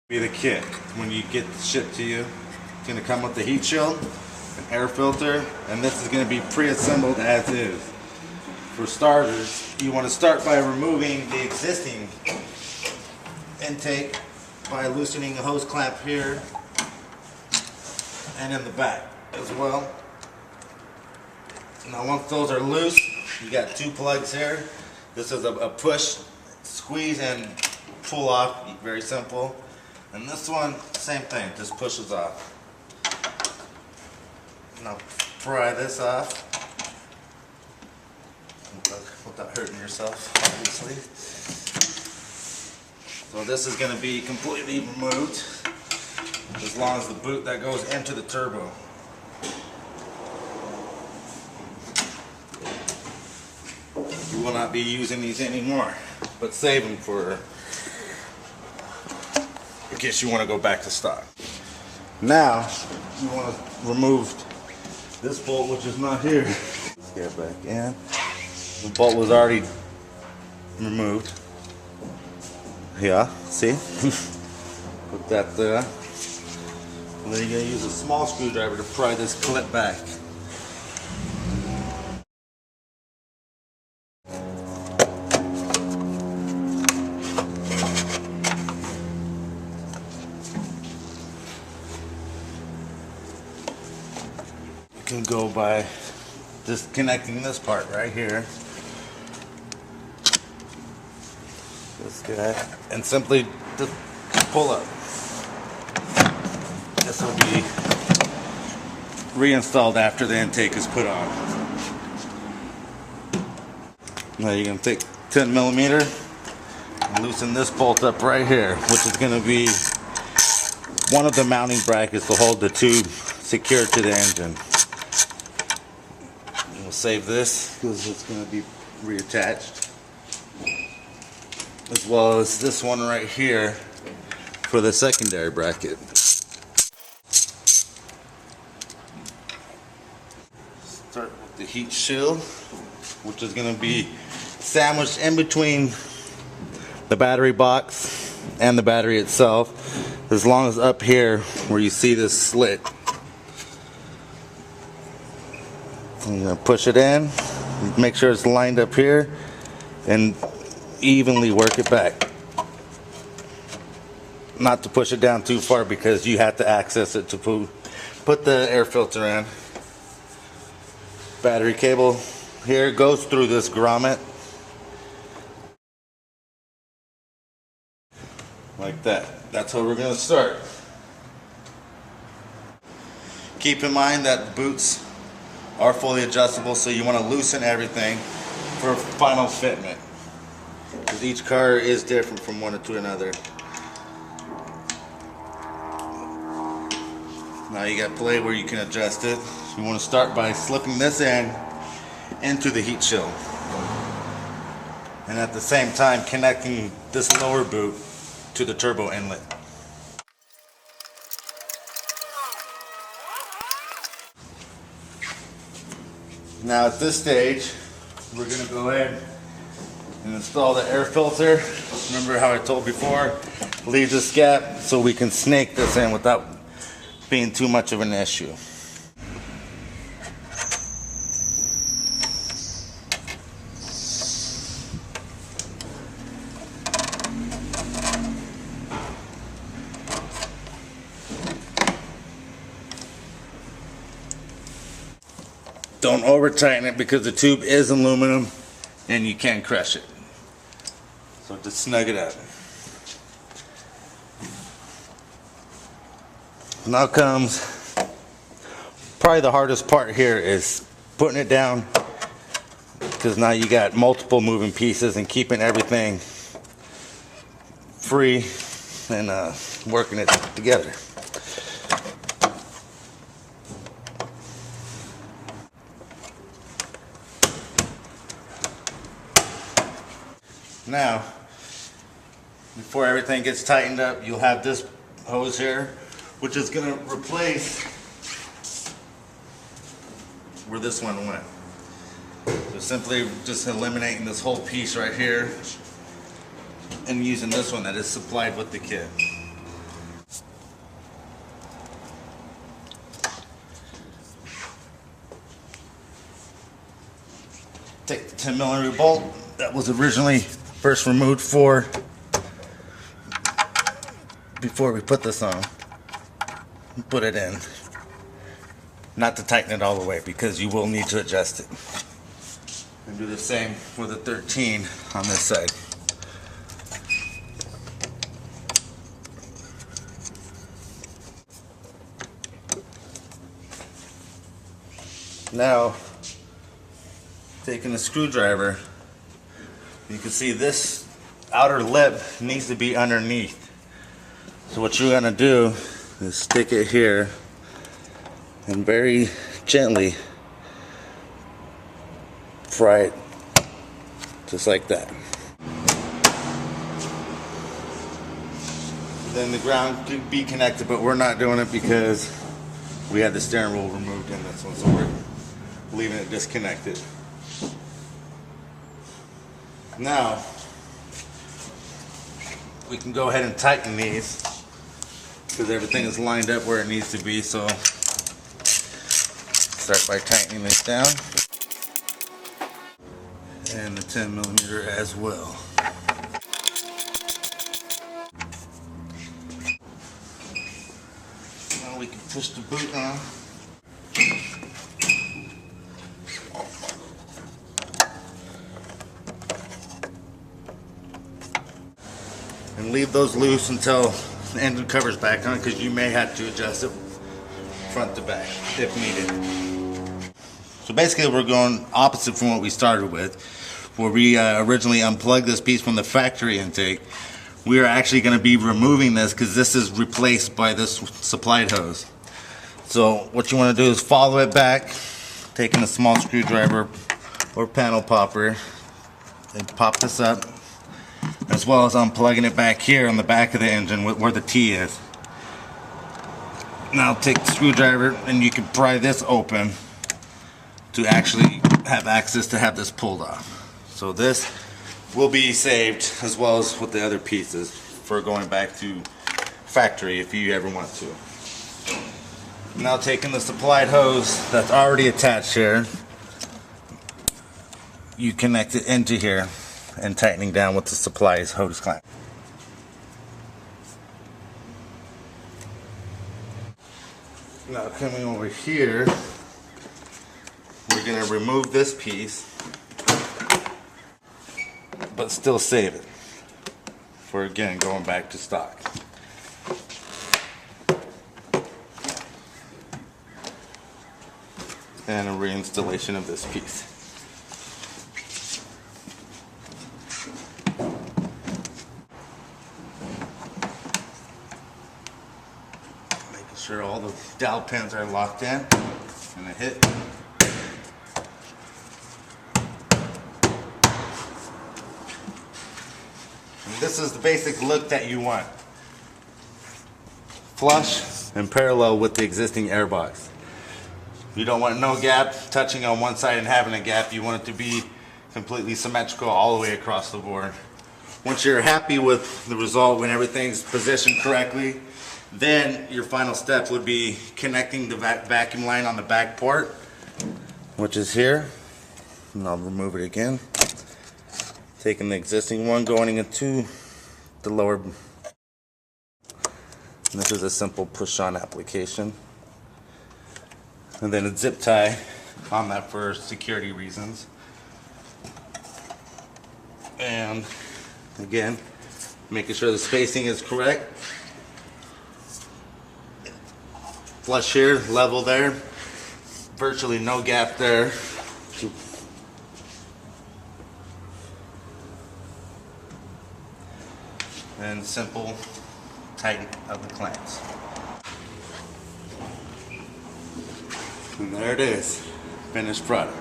Be the kit when you get shipped to you. It's going to come with the heat shield, an air filter, and this is going to be pre-assembled as is. For starters, you want to start by removing the existing intake by loosening the hose clamp here and in the back as well. Now once those are loose, you got two plugs here. This is a push, squeeze and pull off, very simple. And this one, same thing, just pushes off. Now pry this off without hurting yourself, obviously. So this is going to be completely removed as long as the boot that goes into the turbo. You will not be using these anymore, but save them for in case you want to go back to stock. Now you want to remove this bolt, which is not here. Let's get back in. The bolt was already removed. Yeah, see? Put that there. And then you're going to use a small screwdriver to pry this clip back. Can go by disconnecting this part right here, this guy, and simply just pull up. This will be reinstalled after the intake is put on. Now you're going to take 10mm and loosen this bolt up right here, which is going to be one of the mounting brackets to hold the tube secured to the engine. We'll save this because it's going to be reattached, as well as this one right here for the secondary bracket. Start with the heat shield, which is going to be sandwiched in between the battery box and the battery itself, as long as up here where you see this slit. You're going to push it in, make sure it's lined up here, and evenly work it back. Not to push it down too far because you have to access it to put the air filter in. Battery cable here goes through this grommet. Like that. That's how we're going to start. Keep in mind that boots are fully adjustable, so you want to loosen everything for final fitment, because each car is different from one to another. Now you got play where you can adjust it. You want to start by slipping this in into the heat shield, and at the same time connecting this lower boot to the turbo inlet. Now at this stage, we're going to go ahead and install the air filter. Remember how I told before, leave this gap so we can snake this in without being too much of an issue. Don't over tighten it because the tube is aluminum and you can crush it. So just snug it up. Now comes probably the hardest part here, is putting it down, because now you got multiple moving pieces and keeping everything free and working it together. Now, before everything gets tightened up, you'll have this hose here, which is going to replace where this one went. So simply just eliminating this whole piece right here and using this one that is supplied with the kit. take the 10mm bolt that was originally first removed before we put this on, and put it in. Not to tighten it all the way, because you will need to adjust it. And do the same for the 13 on this side. Now, taking the screwdriver, you can see this outer lip needs to be underneath. So what you're gonna do is stick it here and very gently pry it just like that. Then the ground could be connected, but we're not doing it because we had the steering wheel removed in this one, so we're leaving it disconnected. Now we can go ahead and tighten these because everything is lined up where it needs to be. So start by tightening this down, and the 10mm as well. Now we can push the boot on. And leave those loose until the engine cover's back on, because you may have to adjust it front to back if needed. So basically we're going opposite from what we started with, where we originally unplugged this piece from the factory intake. We are actually going to be removing this because this is replaced by this supplied hose. So what you want to do is follow it back, taking a small screwdriver or panel popper, and pop this up, as well as unplugging it back here on the back of the engine where the T is. Now take the screwdriver and you can pry this open to actually have access to have this pulled off. So this will be saved, as well as with the other pieces, for going back to factory if you ever want to. Now taking the supplied hose that's already attached here, you connect it into here and tightening down with the supplies hose clamp. Now coming over here, we're going to remove this piece, but still save it for, again, going back to stock. And a reinstallation of this piece. Making sure all the dowel pins are locked in, and a hit. And this is the basic look that you want. Flush and parallel with the existing airbox. You don't want no gap touching on one side and having a gap. You want it to be completely symmetrical all the way across the board. Once you're happy with the result, when everything's positioned correctly, then your final step would be connecting the vacuum line on the back port, which is here. And I'll remove it again. Taking the existing one, going into the lower. And this is a simple push-on application. And then a zip tie on that for security reasons. And again, making sure the spacing is correct. Flush here, level there. Virtually no gap there. And simple tighten of the clamps. And there it is, finished product.